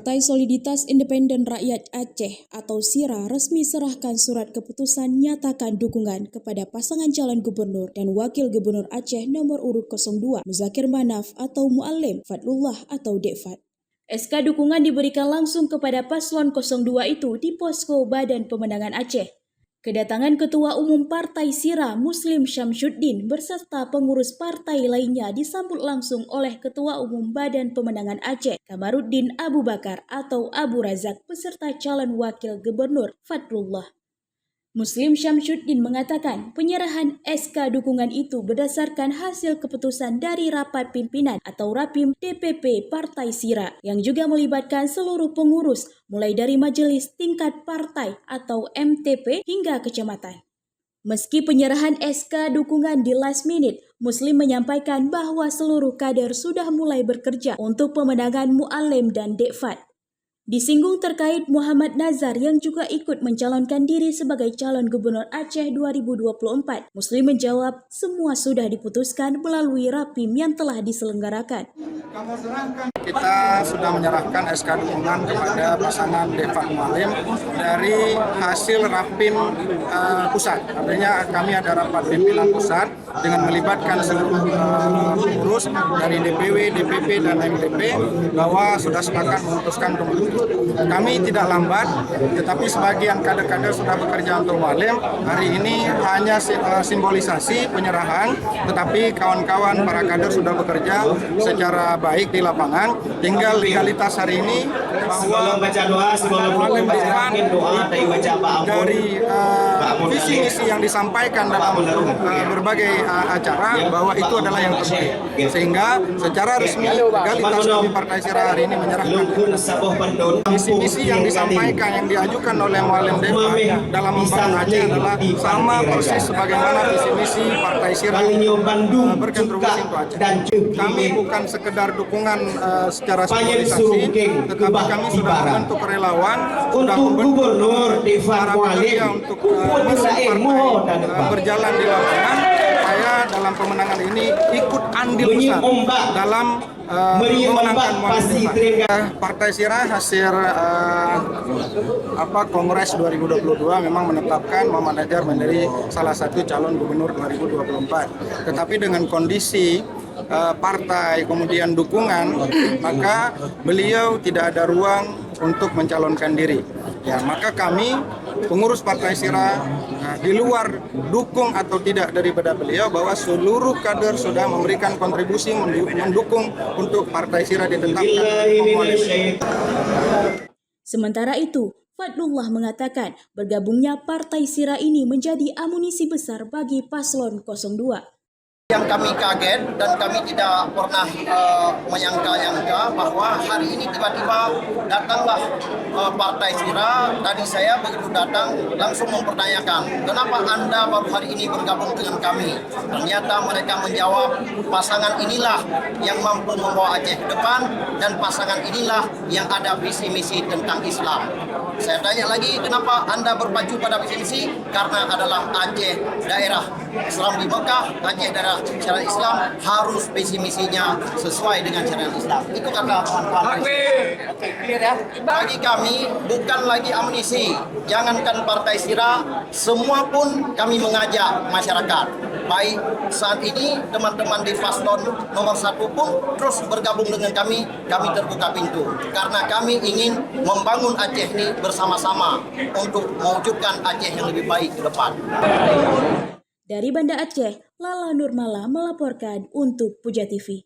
Partai Soliditas Independen Rakyat Aceh atau SIRA resmi serahkan surat keputusan nyatakan dukungan kepada pasangan calon gubernur dan wakil gubernur Aceh nomor urut 02 Muzakir Manaf atau Muallim Fadlullah atau Dek Fad. SK dukungan diberikan langsung kepada paslon 02 itu di posko Badan Pemenangan Aceh. Kedatangan Ketua Umum Partai SIRA Muslim Syamsuddin berserta pengurus partai lainnya disambut langsung oleh Ketua Umum Badan Pemenangan Aceh Kamaruddin Abu Bakar atau Abu Razak beserta calon wakil gubernur Fadlullah. Muslim Syamsuddin mengatakan penyerahan SK dukungan itu berdasarkan hasil keputusan dari Rapat Pimpinan atau Rapim DPP Partai SIRA yang juga melibatkan seluruh pengurus mulai dari majelis tingkat partai atau MTP hingga kecamatan. Meski penyerahan SK dukungan di last minute, Muslim menyampaikan bahwa seluruh kader sudah mulai bekerja untuk pemenangan Muallim dan Dek Fad. Disinggung terkait Muhammad Nazar yang juga ikut mencalonkan diri sebagai calon gubernur Aceh 2024, Muslim menjawab semua sudah diputuskan melalui Rapim yang telah diselenggarakan. Kita sudah menyerahkan SK dukungan kepada pasangan Dek Fad Muallim dari hasil Rapim pusat. Artinya kami ada rapat pimpinan pusat dengan melibatkan seluruh pengurus dari DPW, DPP, dan MTP bahwa sudah sepakat memutuskan keputusan. Kami tidak lambat, tetapi sebagian kader-kader sudah bekerja untuk Muallim. Hari ini hanya simbolisasi penyerahan, tetapi kawan-kawan para kader sudah bekerja secara baik di lapangan. Tinggal legalitas hari ini bahwa Muallim dari visi misi yang disampaikan dalam berbagai acara bahwa itu adalah yang terbaik. Sehingga secara resmi legalitas kami Partai SIRA hari ini menyerahkan misi-misi yang disampaikan, yang diajukan oleh Muallim Dek Fad dalam membangun Aceh adalah sama persis sebagaimana visi-misi Partai SIRA berkontribusi untuk Aceh. Kami bukan sekedar dukungan secara simbolisasi, tetapi kami sudah membentuk relawan, sudah membentuk para pekerja untuk partai berjalan di lapangan. Saya dalam pemenangan ini ikut andil besar dalam memenangkan Muallim Dek Fad. Partai SIRA hasil Kongres 2022 memang menetapkan Muhammad Nazar menjadi salah satu calon gubernur 2024. Tetapi dengan kondisi partai kemudian dukungan, maka beliau tidak ada ruang untuk mencalonkan diri. Ya, maka kami pengurus Partai SIRA di luar dukung atau tidak daripada beliau, bahwa seluruh kader sudah memberikan kontribusi mendukung untuk Partai SIRA ditetapkan. Sementara itu, Fadlullah mengatakan bergabungnya Partai SIRA ini menjadi amunisi besar bagi paslon 02. Yang kami kaget dan kami tidak pernah menyangka-nyangka bahwa hari ini tiba-tiba datanglah Partai SIRA. Tadi saya begitu datang langsung mempertanyakan, kenapa Anda baru hari ini bergabung dengan kami? Ternyata mereka menjawab, pasangan inilah yang mampu membawa Aceh ke depan dan pasangan inilah yang ada visi misi tentang Islam. Saya tanya lagi, kenapa Anda berpacu pada visi misi? Karena adalah Aceh daerah Islam di Mekah, Aceh daerah syariat Islam, harus visi misinya sesuai dengan syariat Islam. Itu kata kawan-kawan. Bagi kami bukan lagi amunisi. Jangankan Partai SIRA, semua pun kami mengajak masyarakat. Baik saat ini teman-teman di paslon nomor 1 pun terus bergabung dengan kami terbuka pintu. Karena kami ingin membangun Aceh ini bersama-sama untuk mewujudkan Aceh yang lebih baik ke depan. Dari Banda Aceh, Lala Nurmala melaporkan untuk Puja TV.